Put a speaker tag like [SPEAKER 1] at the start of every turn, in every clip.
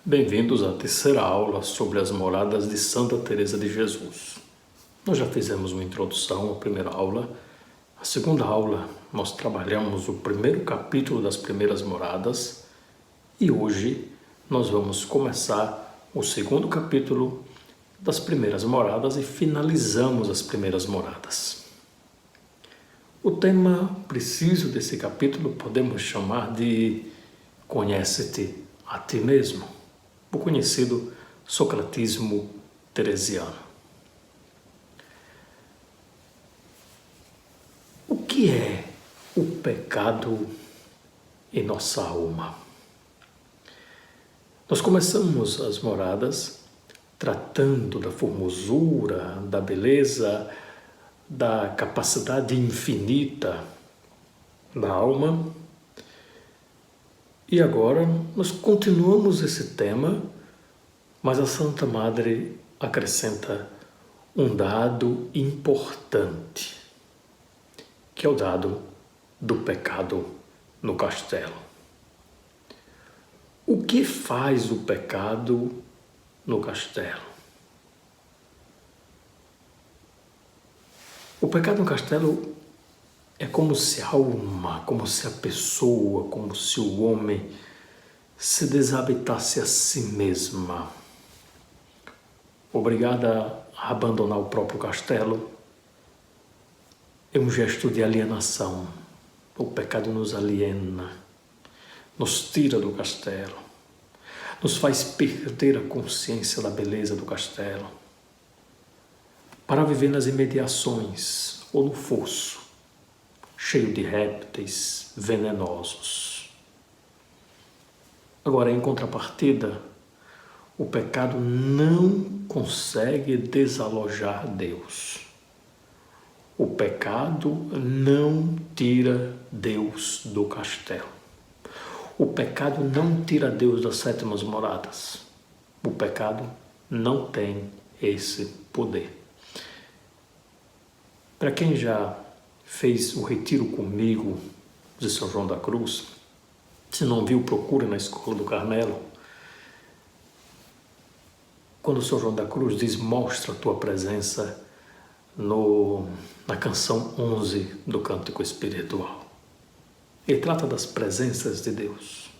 [SPEAKER 1] Bem-vindos à terceira aula sobre as moradas de Santa Teresa de Jesus. Nós já fizemos uma introdução à primeira aula. A segunda aula nós trabalhamos o primeiro capítulo das primeiras moradas e hoje nós vamos começar o segundo capítulo das primeiras moradas e finalizamos as primeiras moradas. O tema preciso desse capítulo podemos chamar de Conhece-te a ti mesmo, o conhecido socratismo teresiano. O que é o pecado em nossa alma? Nós começamos as moradas tratando da formosura, da beleza, da capacidade infinita da alma. E agora nós continuamos esse tema, mas a Santa Madre acrescenta um dado importante, que é o dado do pecado no castelo. O que faz o pecado no castelo? O pecado no castelo é como se a alma, como se a pessoa, como se o homem se desabitasse a si mesma, obrigada a abandonar o próprio castelo. É um gesto de alienação. O pecado nos aliena, nos tira do castelo, nos faz perder a consciência da beleza do castelo, para viver nas imediações ou no fosso, cheio de répteis venenosos. Agora, em contrapartida, o pecado não consegue desalojar Deus. O pecado não tira Deus do castelo. O pecado não tira Deus das sétimas moradas. O pecado não tem esse poder. Para quem já fez o retiro comigo de São João da Cruz, se não viu, procura na Escola do Carmelo. Quando São João da Cruz diz, mostra a tua presença na canção 11 do Cântico Espiritual. Ele trata das presenças de Deus.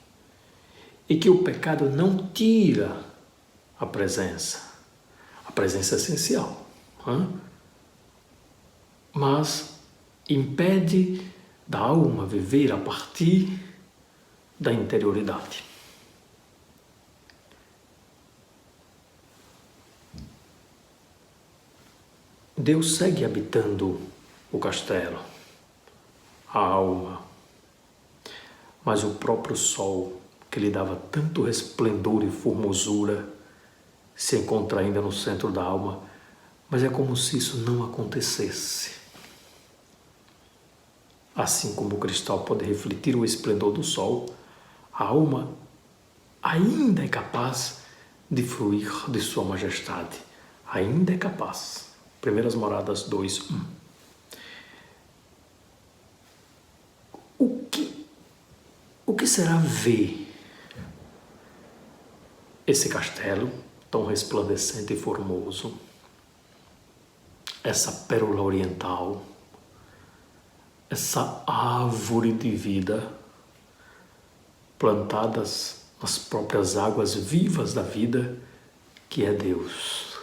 [SPEAKER 1] E que o pecado não tira a presença. A presença é essencial. Mas impede da alma viver a partir da interioridade. Deus segue habitando o castelo, a alma, mas o próprio sol, que lhe dava tanto resplendor e formosura, se encontra ainda no centro da alma, mas é como se isso não acontecesse. Assim como o cristal pode refletir o esplendor do sol, a alma ainda é capaz de fruir de sua majestade. Ainda é capaz. Primeiras Moradas 2:1. O que será ver esse castelo tão resplandecente e formoso? Essa pérola oriental, essa árvore de vida, plantadas nas próprias águas vivas da vida, que é Deus,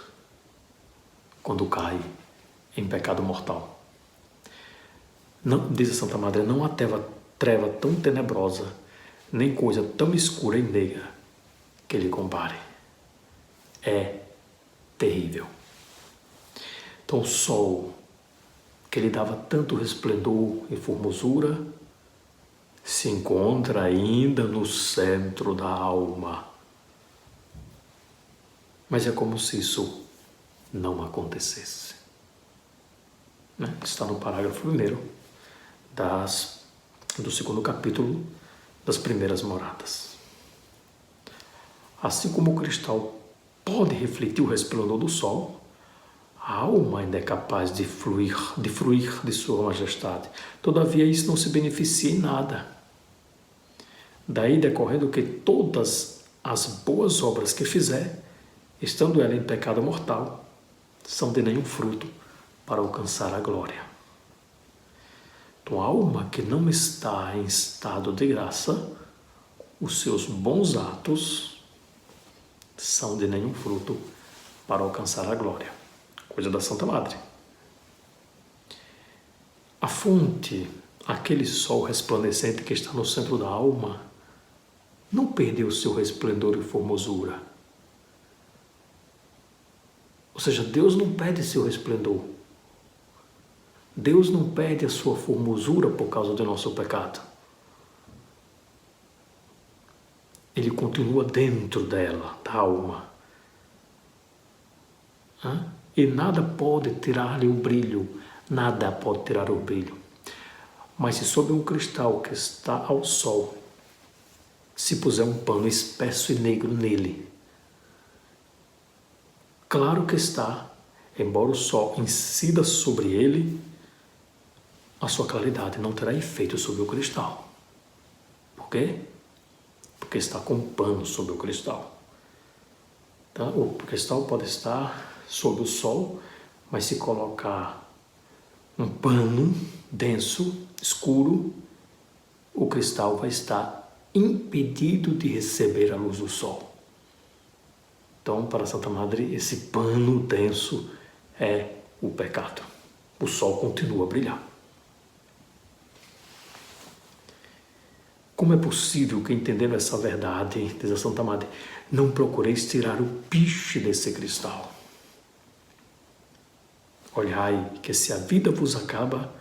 [SPEAKER 1] quando cai em pecado mortal. Não, diz a Santa Madre, não há treva tão tenebrosa, nem coisa tão escura e negra que lhe compare. É terrível. Então o sol, que lhe dava tanto resplendor e formosura, se encontra ainda no centro da alma. Mas é como se isso não acontecesse. Está no parágrafo 1º do segundo capítulo das primeiras moradas. Assim como o cristal pode refletir o resplendor do sol, a alma ainda é capaz de fruir de sua majestade. Todavia, isso não se beneficia em nada. Daí decorrendo que todas as boas obras que fizer, estando ela em pecado mortal, são de nenhum fruto para alcançar a glória. Então, a alma que não está em estado de graça, os seus bons atos são de nenhum fruto para alcançar a glória. Coisa da Santa Madre. A fonte, aquele sol resplandecente que está no centro da alma, não perdeu seu resplendor e formosura. Ou seja, Deus não perde seu resplendor. Deus não perde a sua formosura por causa do nosso pecado. Ele continua dentro dela, da alma. E nada pode tirar-lhe o brilho. Nada pode tirar o brilho. Mas se sob um cristal que está ao sol, se puser um pano espesso e negro nele, claro que está, embora o sol incida sobre ele, a sua claridade não terá efeito sobre o cristal. Por quê? Porque está com um pano sobre o cristal. Tá? O cristal pode estar sob o sol, mas se colocar um pano denso, escuro, o cristal vai estar impedido de receber a luz do sol. Então, para Santa Madre, esse pano denso é o pecado. O sol continua a brilhar. Como é possível que, entendendo essa verdade, diz a Santa Madre, não procureis tirar o piche desse cristal? Olhai que se a vida vos acaba,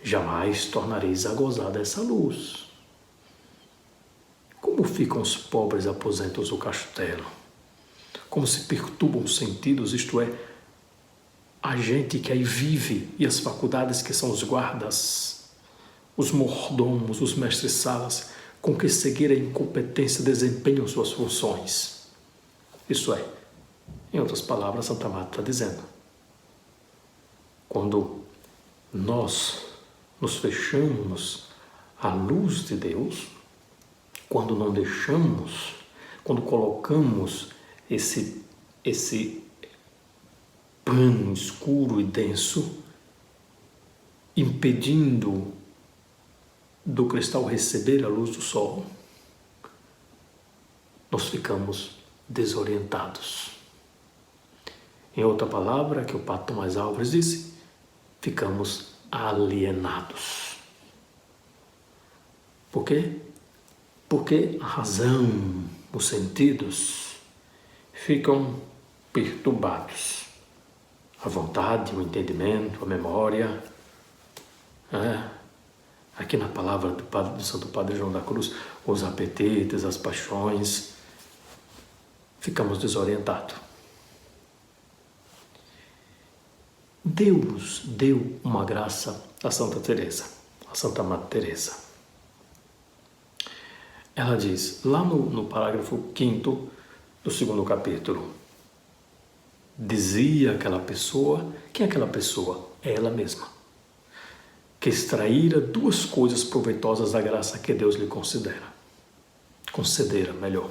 [SPEAKER 1] jamais tornareis a gozar dessa luz. Como ficam os pobres aposentos do castelo? Como se perturbam os sentidos, isto é, a gente que aí vive e as faculdades que são os guardas, os mordomos, os mestres-salas, com que cegueira e incompetência desempenham suas funções. Isso é, em outras palavras, Santa Madre está dizendo, quando nós nos fechamos à luz de Deus, quando não deixamos, quando colocamos esse pano escuro e denso, impedindo do cristal receber a luz do sol, nós ficamos desorientados. Em outra palavra, que o Padre Tomás Álvares disse, ficamos alienados. Por quê? Porque a razão, os sentidos ficam perturbados. A vontade, o entendimento, a memória. Aqui na palavra do Santo Padre João da Cruz, os apetites, as paixões, ficamos desorientados. Deus deu uma graça a Santa Teresa, a Santa Madre Teresa. Ela diz, lá no parágrafo 5º do 2º capítulo, dizia aquela pessoa, quem é aquela pessoa? É ela mesma, que extraíra 2 coisas proveitosas da graça que Deus lhe concedera, melhor.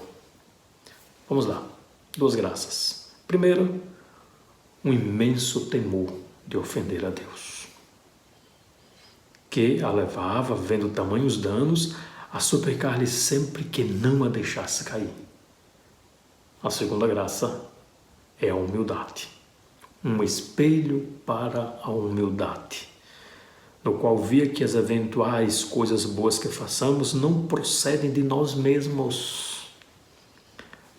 [SPEAKER 1] Vamos lá, 2 graças. Primeiro, um imenso temor de ofender a Deus, que a levava, vendo tamanhos danos, a suplicar-lhe sempre que não a deixasse cair. A segunda graça é a humildade, um espelho para a humildade, no qual via que as eventuais coisas boas que façamos não procedem de nós mesmos,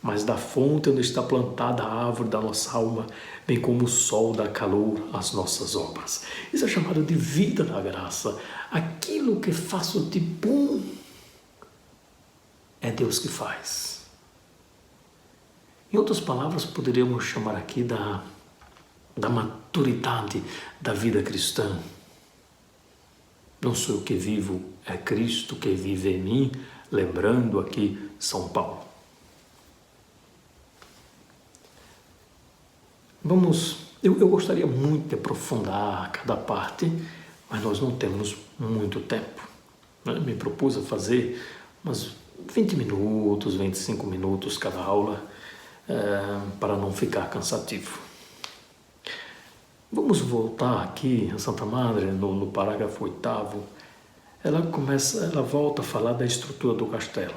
[SPEAKER 1] mas da fonte onde está plantada a árvore da nossa alma, bem como o sol dá calor às nossas obras. Isso é chamado de vida da graça. Aquilo que faço de bom é Deus que faz. Em outras palavras, poderíamos chamar aqui da maturidade da vida cristã. Não sou eu que vivo, é Cristo que vive em mim, lembrando aqui São Paulo. Eu gostaria muito de aprofundar cada parte, mas nós não temos muito tempo. Me propus a fazer umas 20 minutos, 25 minutos cada aula, para não ficar cansativo. Vamos voltar aqui a Santa Madre, no parágrafo 8º. Ela volta a falar da estrutura do castelo.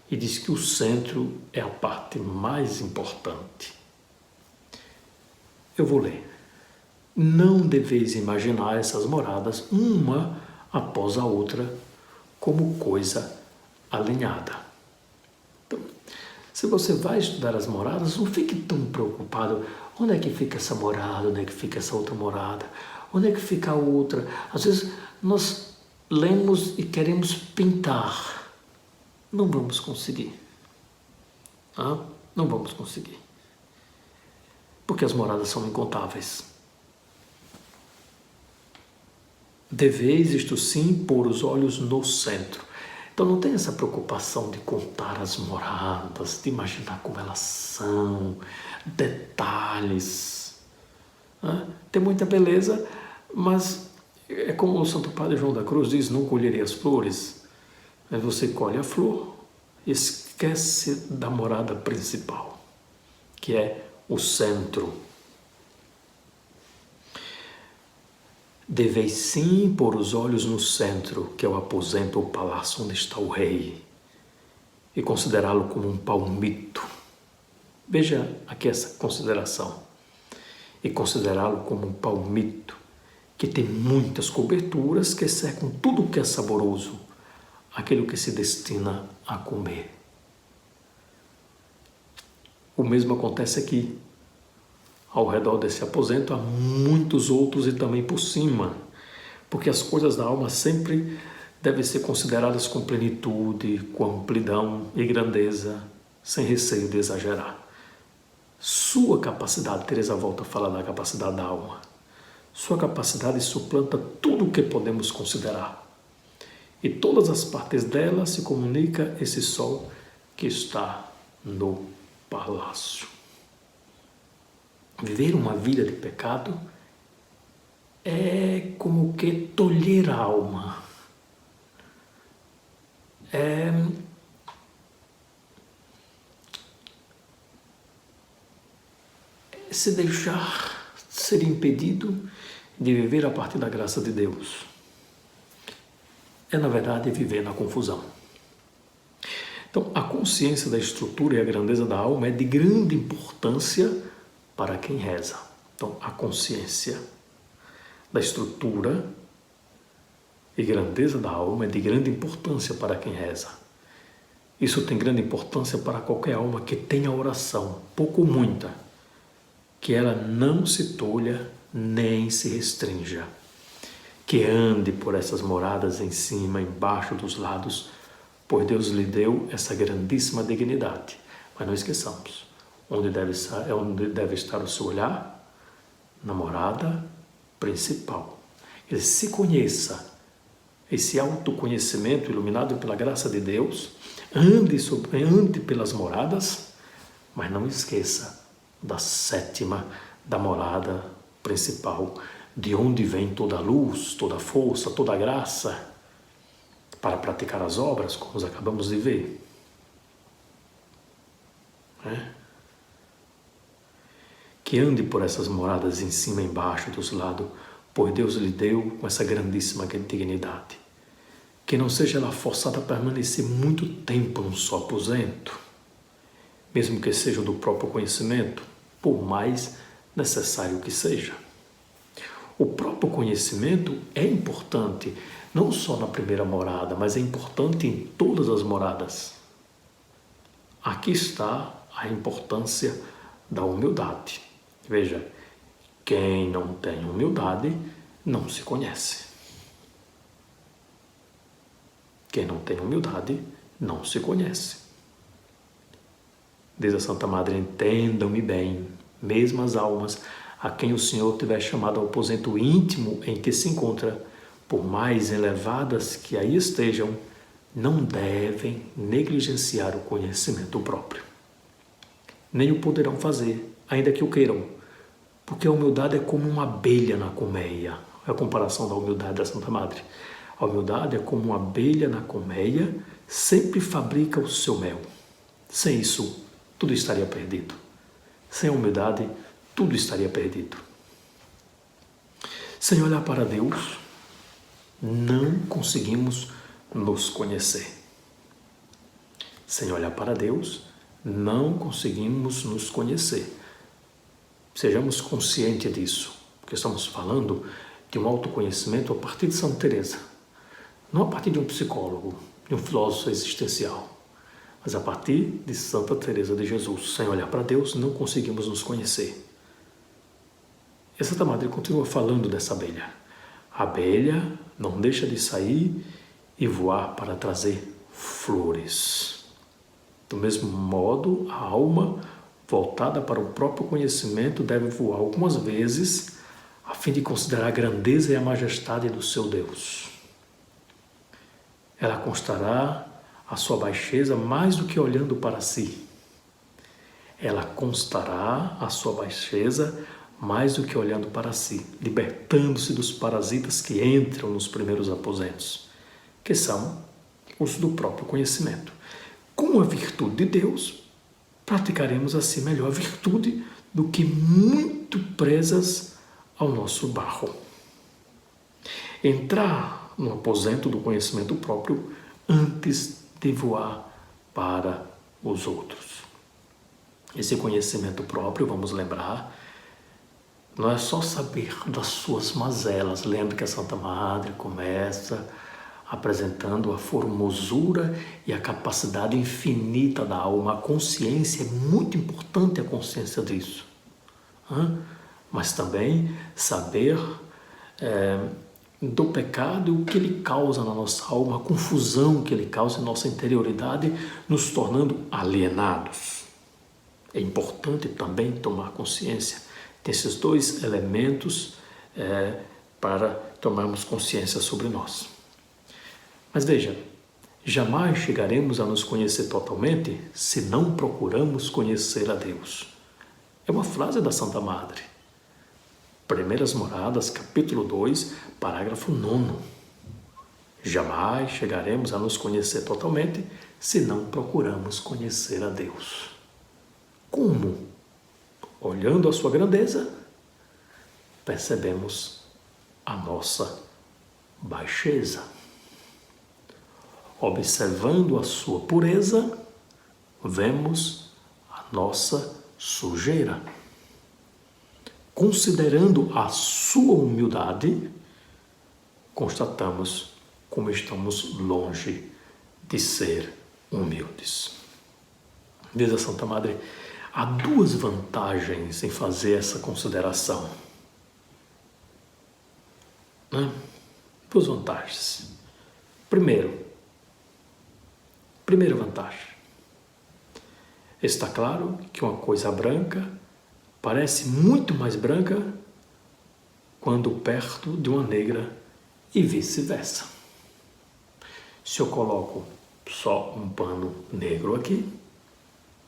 [SPEAKER 1] E diz que o centro é a parte mais importante. Eu vou ler. Não deveis imaginar essas moradas, uma após a outra, como coisa alinhada. Então, se você vai estudar as moradas, não fique tão preocupado. Onde é que fica essa morada? Onde é que fica essa outra morada? Onde é que fica a outra? Às vezes nós lemos e queremos pintar. Não vamos conseguir. Não vamos conseguir. Porque as moradas são incontáveis. Deveis, isto sim, pôr os olhos no centro. Então não tem essa preocupação de contar as moradas, de imaginar como elas são, detalhes. Tem muita beleza, mas é como o Santo Padre João da Cruz diz, não colherei as flores. Mas você colhe a flor e esquece da morada principal, que é o centro. Deveis sim pôr os olhos no centro, que é o aposento ou palácio onde está o rei, e considerá-lo como um palmito. Veja aqui essa consideração. E considerá-lo como um palmito, que tem muitas coberturas que cercam tudo o que é saboroso, aquilo que se destina a comer. O mesmo acontece aqui. Ao redor desse aposento há muitos outros e também por cima, porque as coisas da alma sempre devem ser consideradas com plenitude, com amplidão e grandeza, sem receio de exagerar. Sua capacidade, Teresa volta a falar da capacidade da alma, sua capacidade suplanta tudo o que podemos considerar. E todas as partes dela se comunica esse sol que está no palácio. Viver uma vida de pecado é como que tolher a alma. É se deixar ser impedido de viver a partir da graça de Deus. É, na verdade, viver na confusão. Então, a consciência da estrutura e a grandeza da alma é de grande importância para quem reza. Então, a consciência da estrutura e grandeza da alma é de grande importância para quem reza. Isso tem grande importância para qualquer alma que tenha oração, pouco ou muita, que ela não se tolha nem se restrinja, que ande por essas moradas em cima, embaixo, dos lados, pois Deus lhe deu essa grandíssima dignidade. Mas não esqueçamos, onde deve estar o seu olhar? Na morada principal. Ele se conheça, esse autoconhecimento iluminado pela graça de Deus, ande pelas moradas, mas não esqueça da sétima, da morada principal, de onde vem toda a luz, toda a força, toda a graça, para praticar as obras, como nós acabamos de ver. Que ande por essas moradas em cima e embaixo, dos lados, pois Deus lhe deu com essa grandíssima dignidade. Que não seja ela forçada a permanecer muito tempo num só aposento, mesmo que seja do próprio conhecimento, por mais necessário que seja. O próprio conhecimento é importante, não só na primeira morada, mas é importante em todas as moradas. Aqui está a importância da humildade. Veja, quem não tem humildade não se conhece. Quem não tem humildade não se conhece. Diz a Santa Madre, entendam-me bem, mesmo as almas a quem o Senhor tiver chamado ao aposento íntimo em que se encontra, por mais elevadas que aí estejam, não devem negligenciar o conhecimento próprio. Nem o poderão fazer, ainda que o queiram, porque a humildade é como uma abelha na colmeia. É a comparação da humildade da Santa Madre. A humildade é como uma abelha na colmeia sempre fabrica o seu mel. Sem isso, tudo estaria perdido. Sem a humildade, tudo estaria perdido. Sem olhar para Deus, não conseguimos nos conhecer. Sem olhar para Deus, não conseguimos nos conhecer. Sejamos conscientes disso, porque estamos falando de um autoconhecimento a partir de Santa Teresa. Não a partir de um psicólogo, de um filósofo existencial, mas a partir de Santa Teresa de Jesus. Sem olhar para Deus, não conseguimos nos conhecer. E Santa Madre continua falando dessa abelha. A abelha não deixa de sair e voar para trazer flores. Do mesmo modo, a alma, voltada para o próprio conhecimento, deve voar algumas vezes a fim de considerar a grandeza e a majestade do seu Deus. Ela constará a sua baixeza mais do que olhando para si. Ela constará a sua baixeza mais do que olhando para si, libertando-se dos parasitas que entram nos primeiros aposentos, que são os do próprio conhecimento. Com a virtude de Deus, praticaremos assim melhor a virtude do que muito presas ao nosso barro. Entrar no aposento do conhecimento próprio antes de voar para os outros. Esse conhecimento próprio, vamos lembrar, não é só saber das suas mazelas. Lembre que a Santa Madre começa apresentando a formosura e a capacidade infinita da alma. A consciência é muito importante, a consciência disso. Mas também saber do pecado e o que ele causa na nossa alma, a confusão que ele causa em nossa interioridade, nos tornando alienados. É importante também tomar consciência desses dois elementos para tomarmos consciência sobre nós. Mas veja, jamais chegaremos a nos conhecer totalmente se não procuramos conhecer a Deus. É uma frase da Santa Madre. Primeiras Moradas, capítulo 2, parágrafo 9. Jamais chegaremos a nos conhecer totalmente se não procuramos conhecer a Deus. Como? Olhando a sua grandeza, percebemos a nossa baixeza. Observando a sua pureza, vemos a nossa sujeira. Considerando a sua humildade, constatamos como estamos longe de ser humildes. Diz a Santa Madre, há duas vantagens em fazer essa consideração. Duas vantagens. Primeira vantagem. Está claro que uma coisa branca parece muito mais branca quando perto de uma negra e vice-versa. Se eu coloco só um pano negro aqui,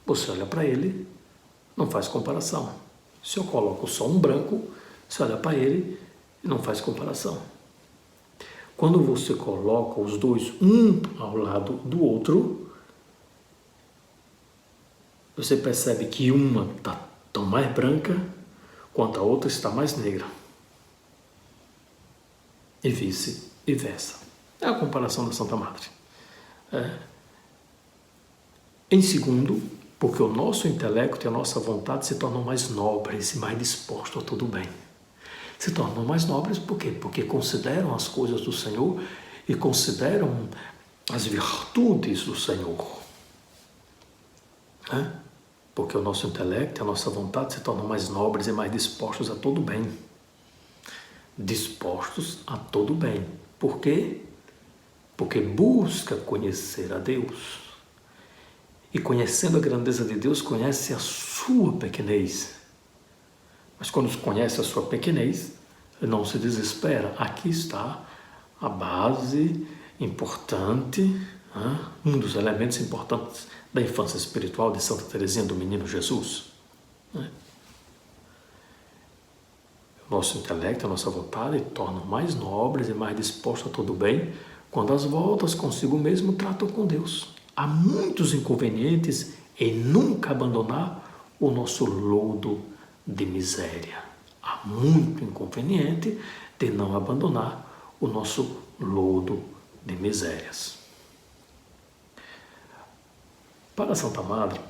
[SPEAKER 1] você olha para ele, não faz comparação. Se eu coloco só um branco, você olha para ele e não faz comparação. Quando você coloca os dois, um ao lado do outro, você percebe que uma está tão mais branca quanto a outra está mais negra. E vice-versa. É a comparação da Santa Madre. Em segundo, porque o nosso intelecto e a nossa vontade se tornam mais nobres e mais dispostos a tudo bem. Se tornam mais nobres por quê? Porque consideram as coisas do Senhor e consideram as virtudes do Senhor. Porque o nosso intelecto e a nossa vontade se tornam mais nobres e mais dispostos a todo bem. Dispostos a todo bem. Por quê? Porque busca conhecer a Deus. E conhecendo a grandeza de Deus, conhece a sua pequenez. Mas quando conhece a sua pequenez, não se desespera. Aqui está a base importante, um dos elementos importantes da infância espiritual de Santa Teresinha do Menino Jesus. Nosso intelecto, a nossa vontade tornam mais nobres e mais dispostos a todo bem quando as voltas consigo mesmo tratam com Deus. Há muitos inconvenientes em nunca abandonar o nosso lodo de miséria. Há muito inconveniente de não abandonar o nosso lodo de misérias. Para a Santa Madre,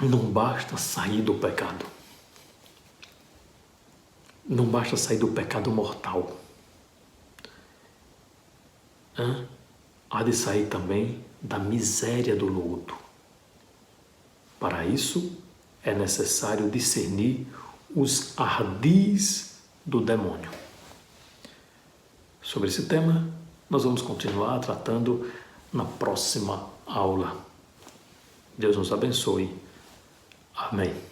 [SPEAKER 1] não basta sair do pecado. Não basta sair do pecado mortal. Há de sair também da miséria do lodo. Para isso, é necessário discernir os ardis do demônio. Sobre esse tema, nós vamos continuar tratando na próxima aula. Deus nos abençoe. Amém.